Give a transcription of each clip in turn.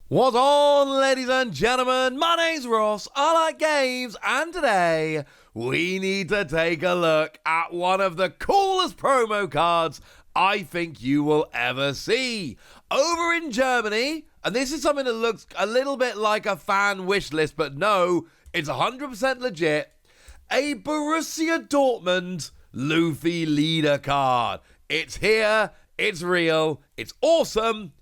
What's on, ladies and gentlemen? My name's Ross, I like games, and today we need to take a look at one of the coolest promo cards I think you will ever see. Over in Germany, and this is something that looks a little bit like a fan wish list, but no, it's 100% legit, a Borussia Dortmund Luffy leader card. It's here, it's real, it's awesome,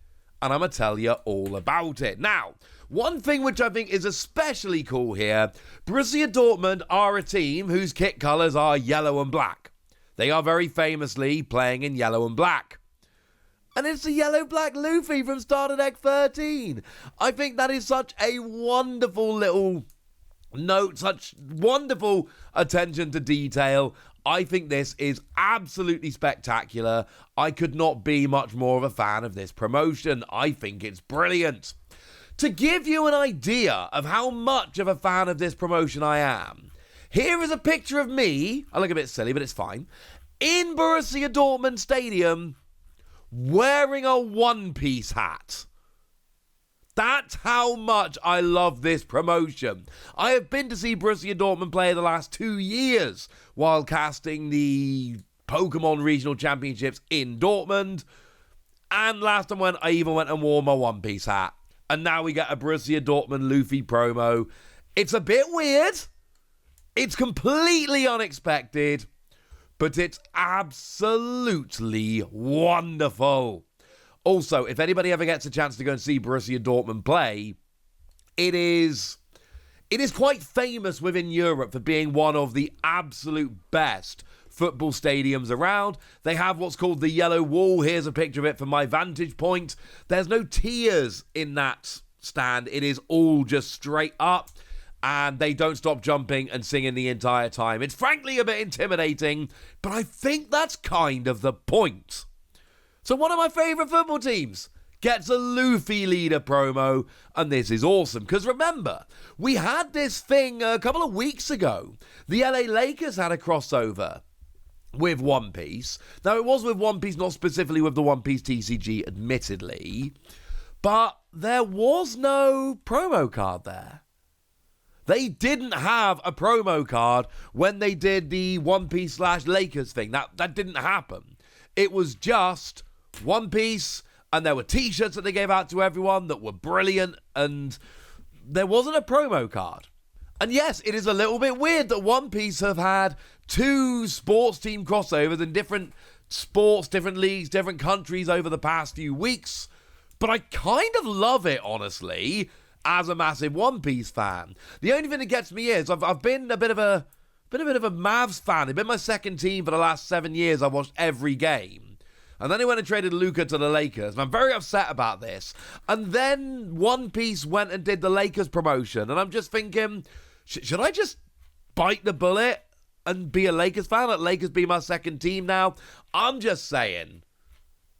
and I'm going to tell you all about it. Now, one thing which I think is especially cool here, Borussia Dortmund are a team whose kit colours are yellow and black. They are very famously playing in yellow and black. And it's the yellow-black Luffy from Starter Deck 13. I think that is such a wonderful little note, such wonderful attention to detail. I think this is absolutely spectacular. I could not be much more of a fan of this promotion. I think it's brilliant. To give you an idea of how much of a fan of this promotion I am, here is a picture of me, I look a bit silly, but it's fine, in Borussia Dortmund Stadium, wearing a One Piece hat. That's how much I love this promotion. I have been to see Borussia Dortmund play the last 2 years while casting the Pokemon Regional Championships in Dortmund. And last time I even went and wore my One Piece hat. And now we get a Borussia Dortmund Luffy promo. It's a bit weird. It's completely unexpected. But it's absolutely wonderful. Also, if anybody ever gets a chance to go and see Borussia Dortmund play, it is quite famous within Europe for being one of the absolute best football stadiums around. They have what's called the Yellow Wall. Here's a picture of it from my vantage point. There's no tiers in that stand. It is all just straight up, and they don't stop jumping and singing the entire time. It's frankly a bit intimidating, but I think that's kind of the point. So one of my favourite football teams gets a Luffy leader promo, and this is awesome. Because remember, we had this thing a couple of weeks ago. The LA Lakers had a crossover with One Piece. Now, it was with One Piece, not specifically with the One Piece TCG, admittedly. But there was no promo card there. They didn't have a promo card when they did the One Piece / Lakers thing. That didn't happen. It was just One Piece, and there were t-shirts that they gave out to everyone that were brilliant, and there wasn't a promo card. And yes, it is a little bit weird that One Piece have had 2 sports team crossovers in different sports, different leagues, different countries over the past few weeks, but I kind of love it, honestly, as a massive One Piece fan. The only thing that gets me is I've been a bit of a Mavs fan. It's been my second team for the last 7 years. I've watched every game. And then he went and traded Luka to the Lakers. And I'm very upset about this. And then One Piece went and did the Lakers promotion. And I'm just thinking, should I just bite the bullet and be a Lakers fan? Let Lakers be my second team now? I'm just saying,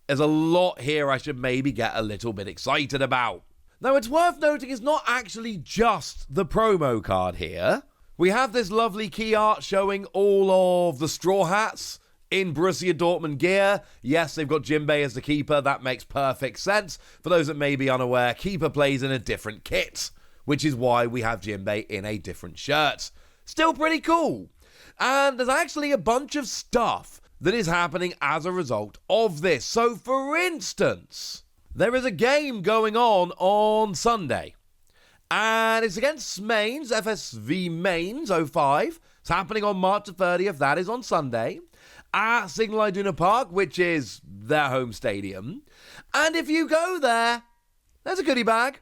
there's a lot here I should maybe get a little bit excited about. Now, it's worth noting it's not actually just the promo card here. We have this lovely key art showing all of the Straw Hats in Borussia Dortmund gear. Yes, they've got Jinbei as the keeper. That makes perfect sense. For those that may be unaware, keeper plays in a different kit, which is why we have Jinbei in a different shirt. Still pretty cool. And there's actually a bunch of stuff that is happening as a result of this. So, for instance, there is a game going on Sunday. And it's against Mainz, FSV Mainz 05. It's happening on March the 30th. That is on Sunday at Signal Iduna Park, which is their home stadium. And if you go there, there's a goodie bag.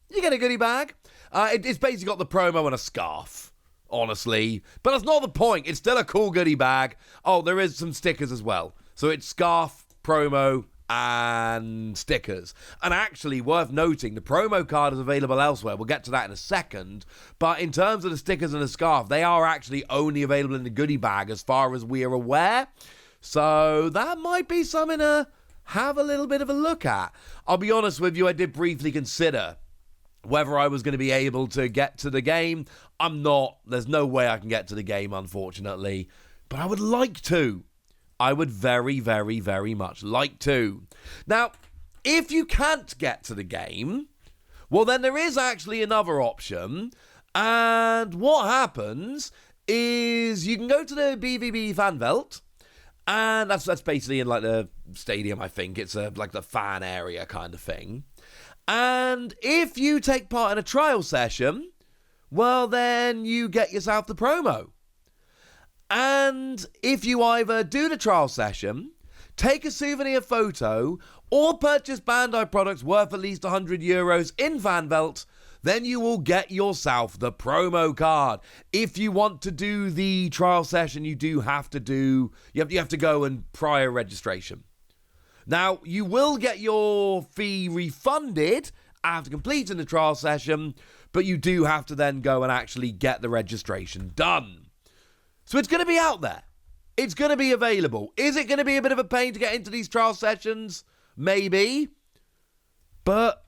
You get a goodie bag. It's basically got the promo and a scarf, honestly. But that's not the point. It's still a cool goodie bag. Oh, there is some stickers as well. So it's scarf, promo, and stickers. And actually, worth noting, the promo card is available elsewhere. We'll get to that in a second. But in terms of the stickers and the scarf, they are actually only available in the goodie bag as far as we are aware. So that might be something to have a little bit of a look at. I'll be honest with you, I did briefly consider whether I was going to be able to get to the game. I'm not. There's no way I can get to the game, unfortunately. But I would like to. I would very, very, very much like to. Now, if you can't get to the game, Well, then there is actually another option. And what happens is you can go to the BVB Fanveld. And that's basically in like the stadium, I think. It's like the fan area kind of thing. And if you take part in a trial session, well, then you get yourself the promo. And if you either do the trial session, take a souvenir photo, or purchase Bandai products worth at least €100 in Fanveld, then you will get yourself the promo card. If you want to do the trial session, you have to go and prior registration. Now, you will get your fee refunded after completing the trial session, but you do have to then go and actually get the registration done. So it's going to be out there. It's going to be available. Is it going to be a bit of a pain to get into these trial sessions? Maybe. But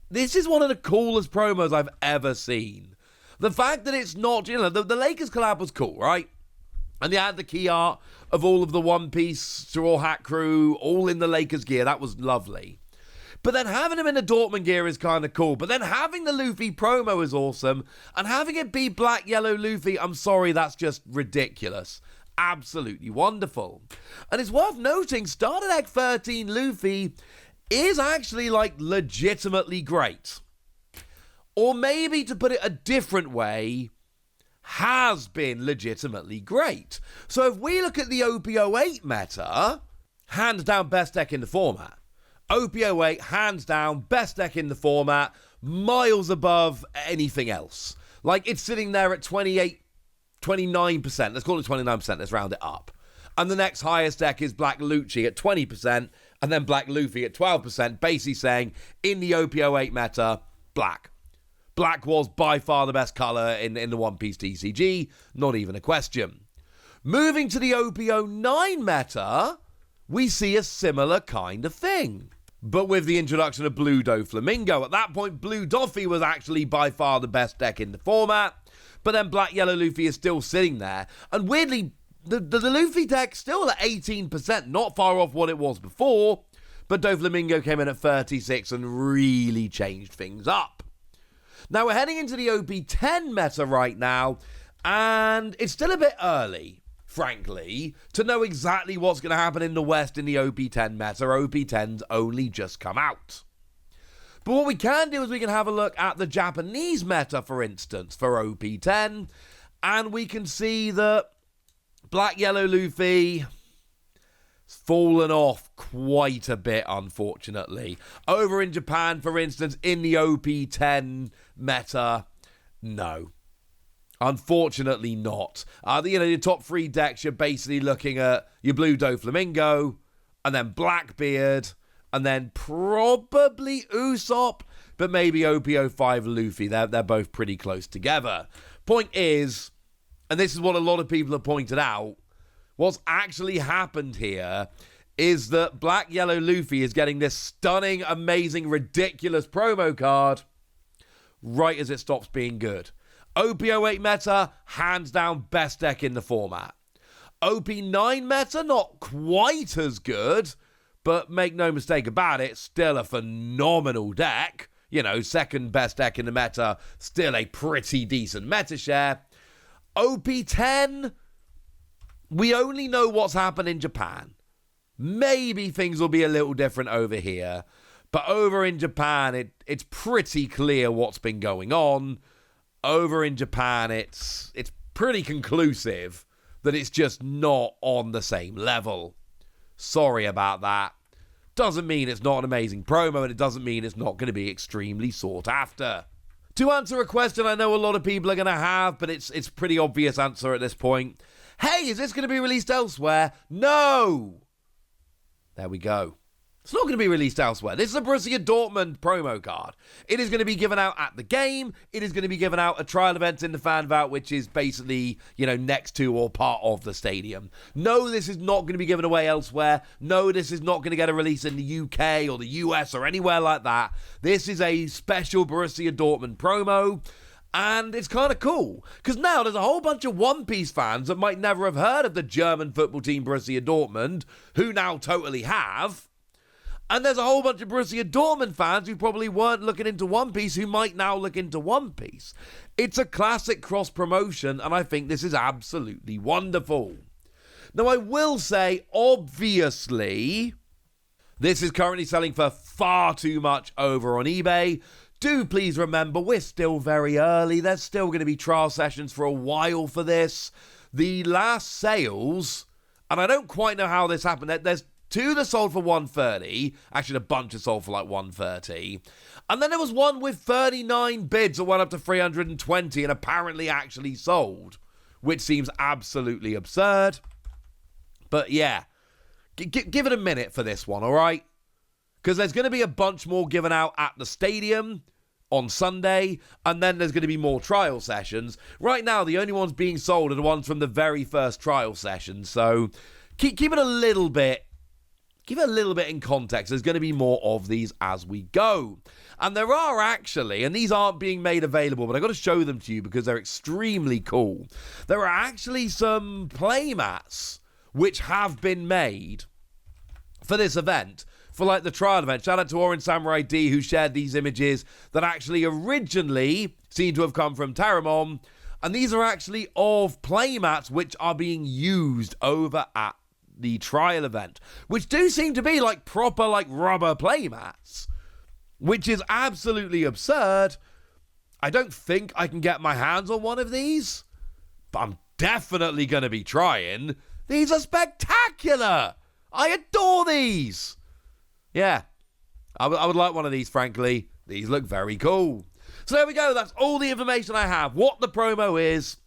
this is one of the coolest promos I've ever seen. The fact that it's not, the Lakers collab was cool, right? And they had the key art of all of the One Piece Straw Hat crew, all in the Lakers gear. That was lovely. But then having him in the Dortmund gear is kind of cool. But then having the Luffy promo is awesome. And having it be black, yellow Luffy, I'm sorry, that's just ridiculous. Absolutely wonderful. And it's worth noting, Starter Deck 13 Luffy is actually like legitimately great. Or maybe to put it a different way, has been legitimately great. So if we look at the OP08 meta, hands down best deck in the format. OP08, hands down, best deck in the format, miles above anything else. Like, it's sitting there at 29%. Let's call it 29%, let's round it up. And the next highest deck is Black Lucci at 20%, and then Black Luffy at 12%, basically saying, in the OP08 meta, black. Black was by far the best colour in the One Piece TCG, not even a question. Moving to the OP09 meta, we see a similar kind of thing. But with the introduction of Blue Doflamingo. At that point, Blue Doffy was actually by far the best deck in the format. But then Black Yellow Luffy is still sitting there. And weirdly, the Luffy deck still at 18%, not far off what it was before. But Doflamingo came in at 36 and really changed things up. Now, we're heading into the OP10 meta right now. And it's still a bit early, frankly, to know exactly what's going to happen in the West in the OP10 meta. OP10's only just come out. But what we can do is we can have a look at the Japanese meta, for instance, for OP10. And we can see that Black Yellow Luffy has fallen off quite a bit, unfortunately. Over in Japan, for instance, in the OP10 meta, no. Unfortunately not. Your top three decks, you're basically looking at your Blue Doflamingo, and then Blackbeard, and then probably Usopp, but maybe OP05 Luffy. They're both pretty close together. Point is, and this is what a lot of people have pointed out, what's actually happened here is that Black Yellow Luffy is getting this stunning, amazing, ridiculous promo card right as it stops being good. OP08 meta, hands down, best deck in the format. OP9 meta, not quite as good, but make no mistake about it, still a phenomenal deck. Second best deck in the meta, still a pretty decent meta share. OP10, we only know what's happened in Japan. Maybe things will be a little different over here, but over in Japan, it's pretty clear what's been going on. Over in Japan, it's pretty conclusive that it's just not on the same level. Sorry about that. Doesn't mean it's not an amazing promo, and it doesn't mean it's not going to be extremely sought after. To answer a question I know a lot of people are going to have, but it's pretty obvious answer at this point. Hey, is this going to be released elsewhere? No! There we go. It's not going to be released elsewhere. This is a Borussia Dortmund promo card. It is going to be given out at the game. It is going to be given out at trial events in the fan vault, which is basically, next to or part of the stadium. No, this is not going to be given away elsewhere. No, this is not going to get a release in the UK or the US or anywhere like that. This is a special Borussia Dortmund promo. And it's kind of cool, because now there's a whole bunch of One Piece fans that might never have heard of the German football team Borussia Dortmund, who now totally have. And there's a whole bunch of Borussia Dortmund fans who probably weren't looking into One Piece who might now look into One Piece. It's a classic cross-promotion, and I think this is absolutely wonderful. Now, I will say, obviously, this is currently selling for far too much over on eBay. Do please remember, we're still very early. There's still going to be trial sessions for a while for this. The last sales, and I don't quite know how this happened. There's two that sold for $130. Actually, a bunch that sold for like $130. And then there was one with 39 bids that went up to $320 and apparently actually sold, which seems absolutely absurd. But yeah, give it a minute for this one, all right? Because there's going to be a bunch more given out at the stadium on Sunday, and then there's going to be more trial sessions. Right now, the only ones being sold are the ones from the very first trial session. So keep it a little bit. Give it a little bit in context. There's going to be more of these as we go. And there are actually, and these aren't being made available, but I've got to show them to you because they're extremely cool. There are actually some playmats which have been made for this event, for like the trial event. Shout out to Orange Samurai D who shared these images that actually originally seem to have come from Terramon. And these are actually of playmats which are being used over at the trial event, which do seem to be like proper like rubber playmats, which is absolutely absurd. I don't think I can get my hands on one of these, but I'm definitely going to be trying. These are spectacular. I adore these. Yeah, I would like one of these, frankly. These look very cool. So there we go. That's all the information I have. What the promo is,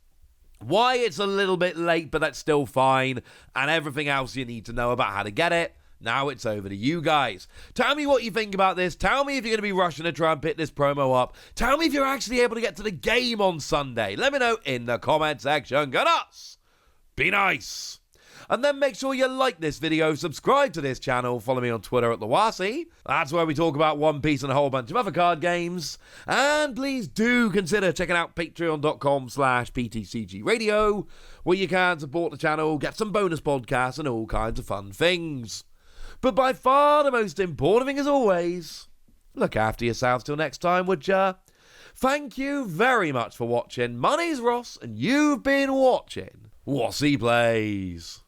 why it's a little bit late, but that's still fine, and everything else you need to know about how to get it. Now it's over to you guys. Tell me what you think about this. Tell me if you're going to be rushing to try and pick this promo up. Tell me if you're actually able to get to the game on Sunday. Let me know in the comment section. Go nuts. Be nice. And then make sure you like this video, subscribe to this channel, follow me on Twitter at Lawasi. That's where we talk about One Piece and a whole bunch of other card games. And please do consider checking out patreon.com/PTCG Radio, where you can support the channel, get some bonus podcasts and all kinds of fun things. But by far the most important thing as always, look after yourselves till next time, would ya? Thank you very much for watching. My name's Ross, and you've been watching What's He Plays.